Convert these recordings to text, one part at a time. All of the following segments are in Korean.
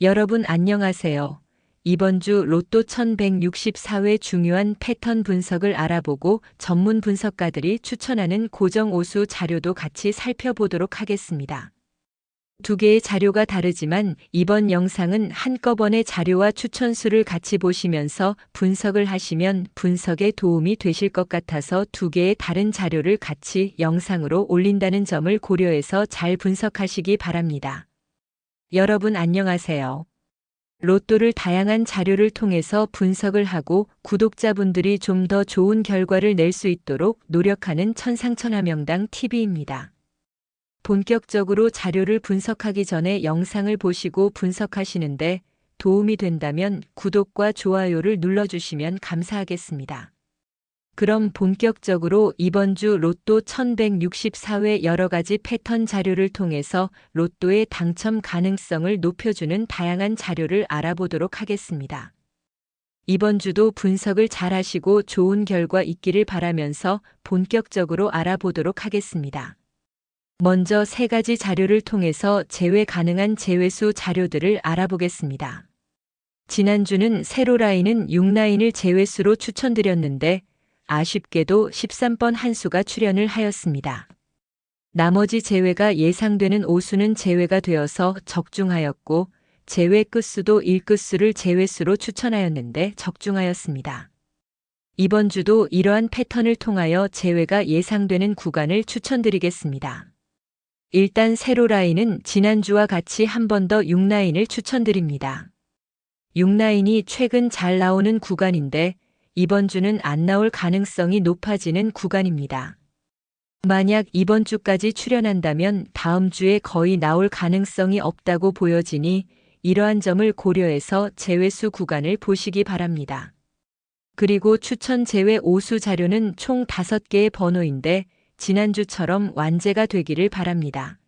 여러분 안녕하세요. 이번 주 로또 1164회 중요한 패턴 분석을 알아보고 전문 분석가들이 추천하는 고정 오수 자료도 같이 살펴보도록 하겠습니다. 두 개의 자료가 다르지만 이번 영상은 한꺼번에 자료와 추천수를 같이 보시면서 분석을 하시면 분석에 도움이 되실 것 같아서 두 개의 다른 자료를 같이 영상으로 올린다는 점을 고려해서 잘 분석하시기 바랍니다. 여러분 안녕하세요. 로또를 다양한 자료를 통해서 분석을 하고 구독자분들이 좀 더 좋은 결과를 낼 수 있도록 노력하는 천상천하명당 TV입니다. 본격적으로 자료를 분석하기 전에 영상을 보시고 분석하시는데 도움이 된다면 구독과 좋아요를 눌러주시면 감사하겠습니다. 그럼 본격적으로 이번 주 로또 1164회 여러 가지 패턴 자료를 통해서 로또의 당첨 가능성을 높여주는 다양한 자료를 알아보도록 하겠습니다. 이번 주도 분석을 잘 하시고 좋은 결과 있기를 바라면서 본격적으로 알아보도록 하겠습니다. 먼저 세 가지 자료를 통해서 제외 가능한 제외수 자료들을 알아보겠습니다. 지난주는 세로라인은 6라인을 제외수로 추천드렸는데 아쉽게도 13번 한 수가 출현을 하였습니다. 나머지 제외가 예상되는 오수는 제외가 되어서 적중하였고 제외 끝수도 1끝수를 제외수로 추천하였는데 적중하였습니다. 이번 주도 이러한 패턴을 통하여 제외가 예상되는 구간을 추천드리겠습니다. 일단 세로라인은 지난주와 같이 한 번 더 6라인을 추천드립니다. 6라인이 최근 잘 나오는 구간인데 이번 주는 안 나올 가능성이 높아지는 구간입니다. 만약 이번 주까지 출현한다면 다음 주에 거의 나올 가능성이 없다고 보여지니 이러한 점을 고려해서 제외수 구간을 보시기 바랍니다. 그리고 추천 제외 오수 자료는 총 5개의 번호인데 지난주처럼 완제가 되기를 바랍니다.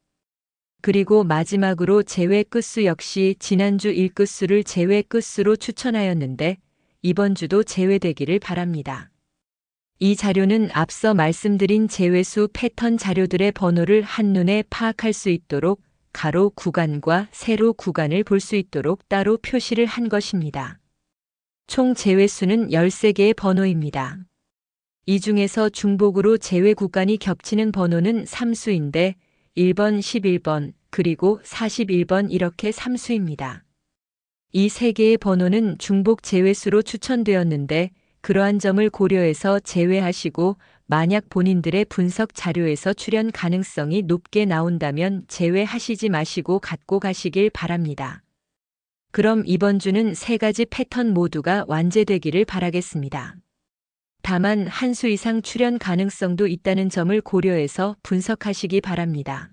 그리고 마지막으로 제외 끝수 역시 지난주 1끝수를 제외 끝수로 추천하였는데 이번 주도 제외되기를 바랍니다. 이 자료는 앞서 말씀드린 제외수 패턴 자료들의 번호를 한눈에 파악할 수 있도록 가로 구간과 세로 구간을 볼 수 있도록 따로 표시를 한 것입니다. 총 제외수는 13개의 번호입니다. 이 중에서 중복으로 제외 구간이 겹치는 번호는 3수인데 1번, 11번, 그리고 41번 이렇게 3수입니다. 이 3개의 번호는 중복 제외수로 추천되었는데 그러한 점을 고려해서 제외하시고 만약 본인들의 분석 자료에서 출현 가능성이 높게 나온다면 제외하시지 마시고 갖고 가시길 바랍니다. 그럼 이번 주는 3가지 패턴 모두가 완제되기를 바라겠습니다. 다만 한 수 이상 출현 가능성도 있다는 점을 고려해서 분석하시기 바랍니다.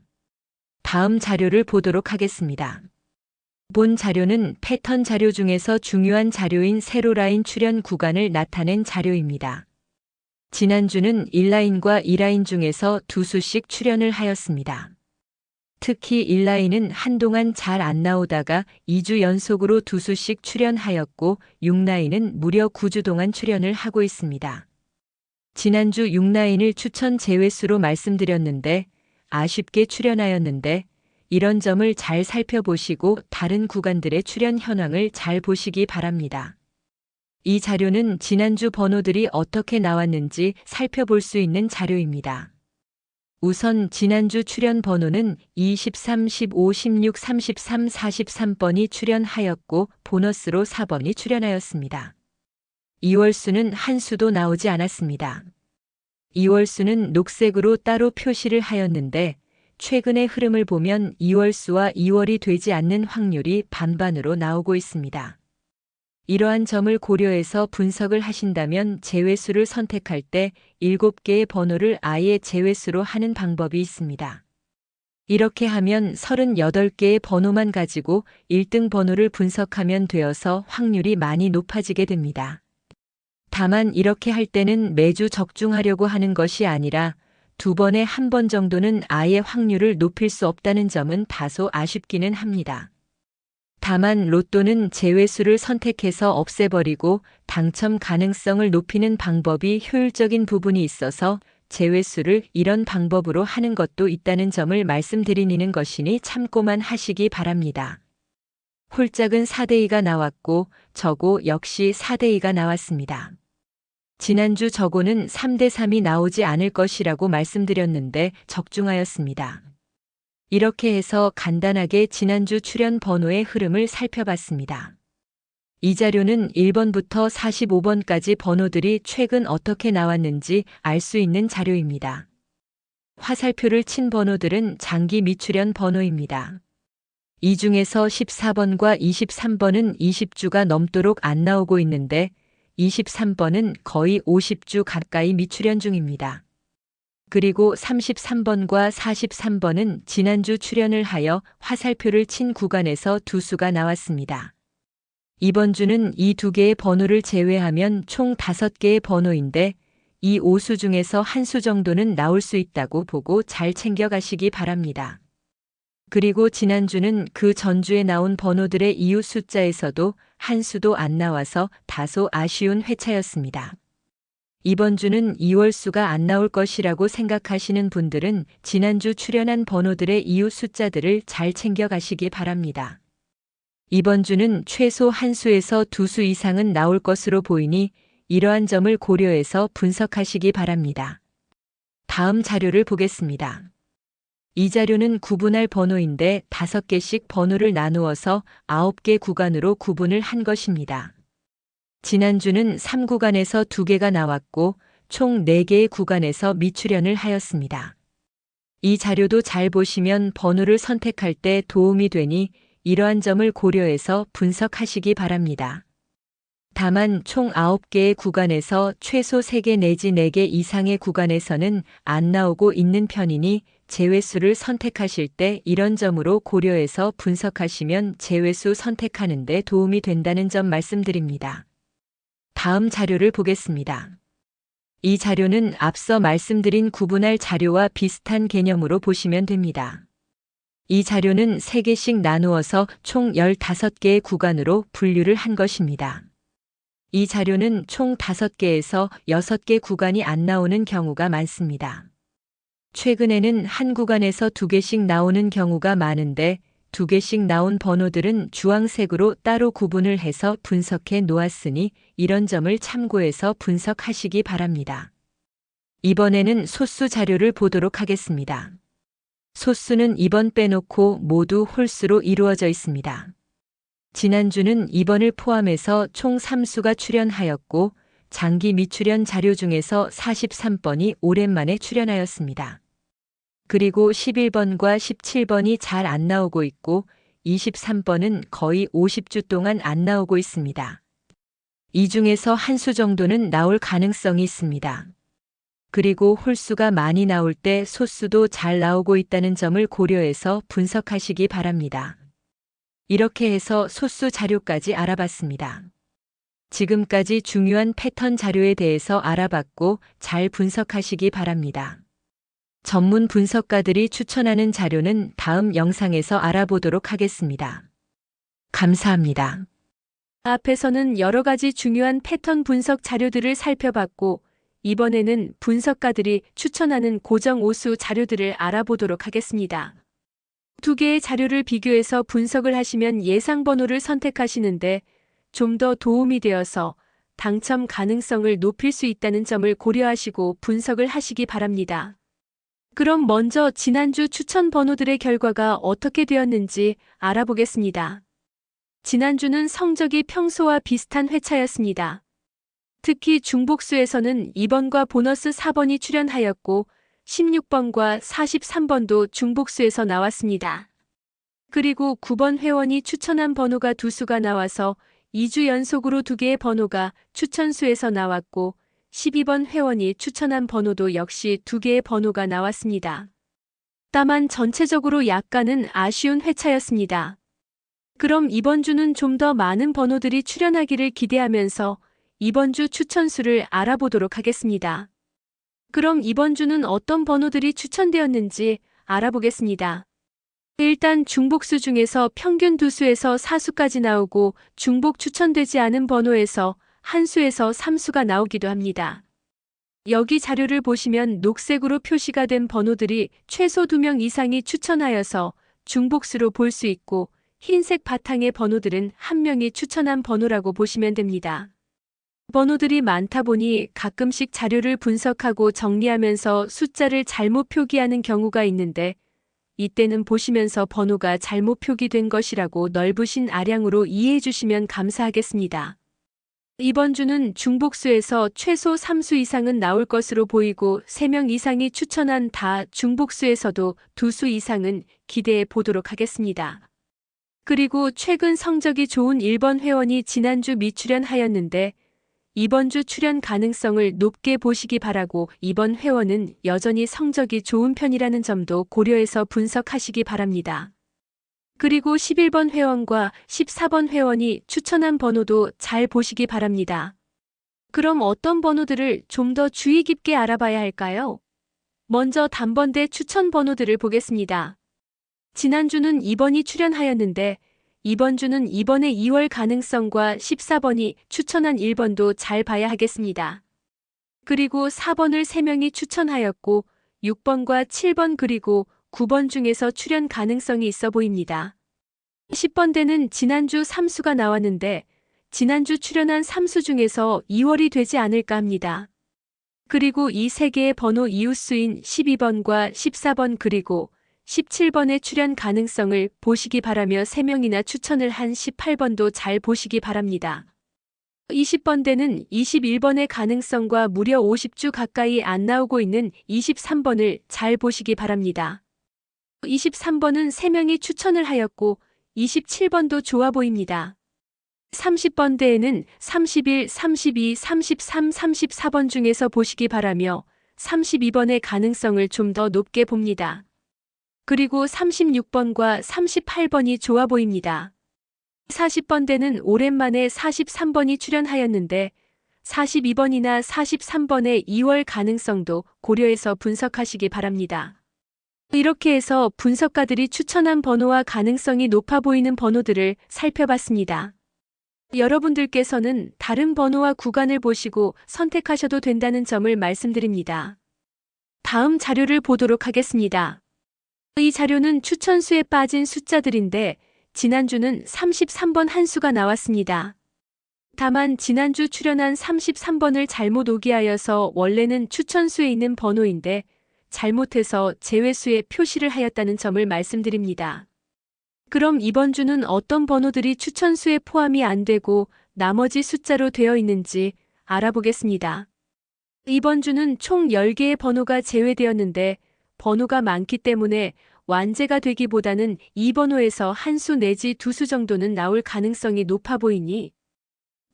다음 자료를 보도록 하겠습니다. 본 자료는 패턴 자료 중에서 중요한 자료인 세로라인 출현 구간을 나타낸 자료입니다. 지난주는 1라인과 2라인 중에서 2수씩 출현을 하였습니다. 특히 1라인은 한동안 잘 안 나오다가 2주 연속으로 2수씩 출현하였고 6라인은 무려 9주 동안 출현을 하고 있습니다. 지난주 6라인을 추천 제외수로 말씀드렸는데 아쉽게 출현하였는데 이런 점을 잘 살펴보시고 다른 구간들의 출현 현황을 잘 보시기 바랍니다. 이 자료는 지난주 번호들이 어떻게 나왔는지 살펴볼 수 있는 자료입니다. 우선 지난주 출현 번호는 23, 15, 16, 33, 43번이 출현하였고 보너스로 4번이 출현하였습니다. 2월수는 한 수도 나오지 않았습니다. 2월수는 녹색으로 따로 표시를 하였는데 최근의 흐름을 보면 2월수와 2월이 되지 않는 확률이 반반으로 나오고 있습니다. 이러한 점을 고려해서 분석을 하신다면 제외수를 선택할 때 7개의 번호를 아예 제외수로 하는 방법이 있습니다. 이렇게 하면 38개의 번호만 가지고 1등 번호를 분석하면 되어서 확률이 많이 높아지게 됩니다. 다만 이렇게 할 때는 매주 적중하려고 하는 것이 아니라 2번에 1번 정도는 아예 확률을 높일 수 없다는 점은 다소 아쉽기는 합니다. 다만 로또는 제외수를 선택해서 없애버리고 당첨 가능성을 높이는 방법이 효율적인 부분이 있어서 제외수를 이런 방법으로 하는 것도 있다는 점을 말씀드리는 것이니 참고만 하시기 바랍니다. 홀짝은 4대2가 나왔고 저고 역시 4대2가 나왔습니다. 지난주 저고는 3대3이 나오지 않을 것이라고 말씀드렸는데 적중하였습니다. 이렇게 해서 간단하게 지난주 출연 번호의 흐름을 살펴봤습니다. 이 자료는 1번부터 45번까지 번호들이 최근 어떻게 나왔는지 알 수 있는 자료입니다. 화살표를 친 번호들은 장기 미출연 번호입니다. 이 중에서 14번과 23번은 20주가 넘도록 안 나오고 있는데 23번은 거의 50주 가까이 미출연 중입니다. 그리고 33번과 43번은 지난주 출연을 하여 화살표를 친 구간에서 두 수가 나왔습니다. 이번 주는 이 두 개의 번호를 제외하면 총 5개의 번호인데 이 5수 중에서 한 수 정도는 나올 수 있다고 보고 잘 챙겨가시기 바랍니다. 그리고 지난주는 그 전주에 나온 번호들의 이웃 숫자에서도 한 수도 안 나와서 다소 아쉬운 회차였습니다. 이번 주는 2월 수가 안 나올 것이라고 생각하시는 분들은 지난주 출연한 번호들의 이웃 숫자들을 잘 챙겨가시기 바랍니다. 이번 주는 최소 한 수에서 두 수 이상은 나올 것으로 보이니 이러한 점을 고려해서 분석하시기 바랍니다. 다음 자료를 보겠습니다. 이 자료는 구분할 번호인데 5개씩 번호를 나누어서 9개 구간으로 구분을 한 것입니다. 지난주는 3구간에서 2개가 나왔고 총 4개의 구간에서 미출연을 하였습니다. 이 자료도 잘 보시면 번호를 선택할 때 도움이 되니 이러한 점을 고려해서 분석하시기 바랍니다. 다만 총 9개의 구간에서 최소 3개 내지 4개 이상의 구간에서는 안 나오고 있는 편이니 제외수를 선택하실 때 이런 점으로 고려해서 분석하시면 제외수 선택하는 데 도움이 된다는 점 말씀드립니다. 다음 자료를 보겠습니다. 이 자료는 앞서 말씀드린 구분할 자료와 비슷한 개념으로 보시면 됩니다. 이 자료는 3개씩 나누어서 총 15개의 구간으로 분류를 한 것입니다. 이 자료는 총 5개에서 6개 구간이 안 나오는 경우가 많습니다. 최근에는 한 구간에서 2개씩 나오는 경우가 많은데 2개씩 나온 번호들은 주황색으로 따로 구분을 해서 분석해 놓았으니 이런 점을 참고해서 분석하시기 바랍니다. 이번에는 소수 자료를 보도록 하겠습니다. 소수는 2번 빼놓고 모두 홀수로 이루어져 있습니다. 지난주는 2번을 포함해서 총 3수가 출연하였고 장기 미출연 자료 중에서 43번이 오랜만에 출연하였습니다. 그리고 11번과 17번이 잘 안 나오고 있고 23번은 거의 50주 동안 안 나오고 있습니다. 이 중에서 한 수 정도는 나올 가능성이 있습니다. 그리고 홀수가 많이 나올 때 소수도 잘 나오고 있다는 점을 고려해서 분석하시기 바랍니다. 이렇게 해서 소수 자료까지 알아봤습니다. 지금까지 중요한 패턴 자료에 대해서 알아봤고 잘 분석하시기 바랍니다. 전문 분석가들이 추천하는 자료는 다음 영상에서 알아보도록 하겠습니다. 감사합니다. 앞에서는 여러 가지 중요한 패턴 분석 자료들을 살펴봤고 이번에는 분석가들이 추천하는 고정 오수 자료들을 알아보도록 하겠습니다. 두 개의 자료를 비교해서 분석을 하시면 예상 번호를 선택하시는데 좀 더 도움이 되어서 당첨 가능성을 높일 수 있다는 점을 고려하시고 분석을 하시기 바랍니다. 그럼 먼저 지난주 추천 번호들의 결과가 어떻게 되었는지 알아보겠습니다. 지난주는 성적이 평소와 비슷한 회차였습니다. 특히 중복수에서는 2번과 보너스 4번이 출연하였고 16번과 43번도 중복수에서 나왔습니다. 그리고 9번 회원이 추천한 번호가 두 수가 나와서 2주 연속으로 2개의 번호가 추천수에서 나왔고 12번 회원이 추천한 번호도 역시 2개의 번호가 나왔습니다. 다만 전체적으로 약간은 아쉬운 회차였습니다. 그럼 이번 주는 좀 더 많은 번호들이 출연하기를 기대하면서 이번 주 추천수를 알아보도록 하겠습니다. 그럼 이번 주는 어떤 번호들이 추천되었는지 알아보겠습니다. 일단 중복수 중에서 평균 2수에서 4수까지 나오고 중복 추천되지 않은 번호에서 한 수에서 3수가 나오기도 합니다. 여기 자료를 보시면 녹색으로 표시가 된 번호들이 최소 2명 이상이 추천하여서 중복수로 볼 수 있고 흰색 바탕의 번호들은 한 명이 추천한 번호라고 보시면 됩니다. 번호들이 많다 보니 가끔씩 자료를 분석하고 정리하면서 숫자를 잘못 표기하는 경우가 있는데 이때는 보시면서 번호가 잘못 표기된 것이라고 넓으신 아량으로 이해해 주시면 감사하겠습니다. 이번 주는 중복수에서 최소 3수 이상은 나올 것으로 보이고 3명 이상이 추천한 다 중복수에서도 2수 이상은 기대해 보도록 하겠습니다. 그리고 최근 성적이 좋은 1번 회원이 지난주 미출연하였는데 이번 주 출연 가능성을 높게 보시기 바라고 이번 회원은 여전히 성적이 좋은 편이라는 점도 고려해서 분석하시기 바랍니다. 그리고 11번 회원과 14번 회원이 추천한 번호도 잘 보시기 바랍니다. 그럼 어떤 번호들을 좀 더 주의 깊게 알아봐야 할까요? 먼저 단번대 추천 번호들을 보겠습니다. 지난주는 2번이 출연하였는데 이번 주는 2번의 2월 가능성과 14번이 추천한 1번도 잘 봐야 하겠습니다. 그리고 4번을 3명이 추천하였고 6번과 7번 그리고 9번 중에서 출연 가능성이 있어 보입니다. 10번대는 지난주 3수가 나왔는데 지난주 출연한 3수 중에서 2월이 되지 않을까 합니다. 그리고 이 세 개의 번호 이웃수인 12번과 14번 그리고 17번의 출연 가능성을 보시기 바라며 3명이나 추천을 한 18번도 잘 보시기 바랍니다. 20번대는 21번의 가능성과 무려 50주 가까이 안 나오고 있는 23번을 잘 보시기 바랍니다. 23번은 3명이 추천을 하였고 27번도 좋아 보입니다. 30번대에는 31, 32, 33, 34번 중에서 보시기 바라며 32번의 가능성을 좀 더 높게 봅니다. 그리고 36번과 38번이 좋아 보입니다. 40번대는 오랜만에 43번이 출연하였는데 42번이나 43번의 2월 가능성도 고려해서 분석하시기 바랍니다. 이렇게 해서 분석가들이 추천한 번호와 가능성이 높아 보이는 번호들을 살펴봤습니다. 여러분들께서는 다른 번호와 구간을 보시고 선택하셔도 된다는 점을 말씀드립니다. 다음 자료를 보도록 하겠습니다. 이 자료는 추천수에 빠진 숫자들인데 지난주는 33번 한 수가 나왔습니다. 다만 지난주 출연한 33번을 잘못 오기하여서 원래는 추천수에 있는 번호인데 잘못해서 제외수에 표시를 하였다는 점을 말씀드립니다. 그럼 이번 주는 어떤 번호들이 추천수에 포함이 안 되고 나머지 숫자로 되어 있는지 알아보겠습니다. 이번 주는 총 10개의 번호가 제외되었는데 번호가 많기 때문에 완제가 되기보다는 이 번호에서 한 수 내지 2수 정도는 나올 가능성이 높아 보이니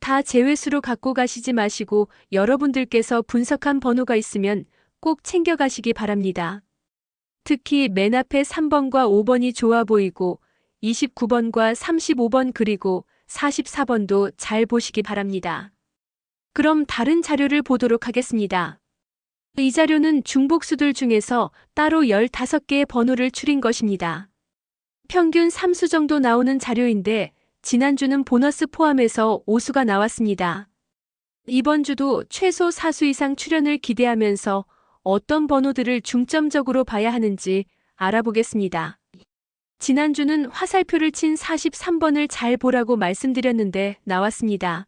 다 제외수로 갖고 가시지 마시고 여러분들께서 분석한 번호가 있으면 꼭 챙겨가시기 바랍니다. 특히 맨 앞에 3번과 5번이 좋아 보이고 29번과 35번 그리고 44번도 잘 보시기 바랍니다. 그럼 다른 자료를 보도록 하겠습니다. 이 자료는 중복수들 중에서 따로 15개의 번호를 추린 것입니다. 평균 3수 정도 나오는 자료인데 지난주는 보너스 포함해서 5수가 나왔습니다. 이번 주도 최소 4수 이상 출연을 기대하면서 어떤 번호들을 중점적으로 봐야 하는지 알아보겠습니다. 지난주는 화살표를 친 43번을 잘 보라고 말씀드렸는데 나왔습니다.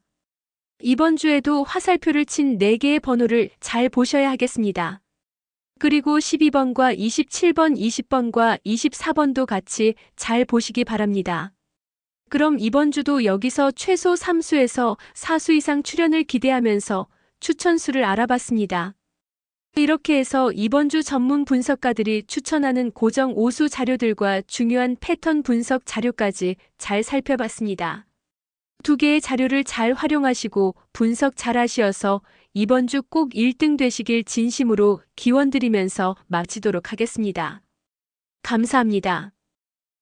이번 주에도 화살표를 친 4개의 번호를 잘 보셔야 하겠습니다. 그리고 12번과 27번, 20번과 24번도 같이 잘 보시기 바랍니다. 그럼 이번 주도 여기서 최소 3수에서 4수 이상 출연을 기대하면서 추천수를 알아봤습니다. 이렇게 해서 이번 주 전문 분석가들이 추천하는 고정 5수 자료들과 중요한 패턴 분석 자료까지 잘 살펴봤습니다. 2개의 자료를 잘 활용하시고 분석 잘 하시어서 이번 주 꼭 1등 되시길 진심으로 기원드리면서 마치도록 하겠습니다. 감사합니다.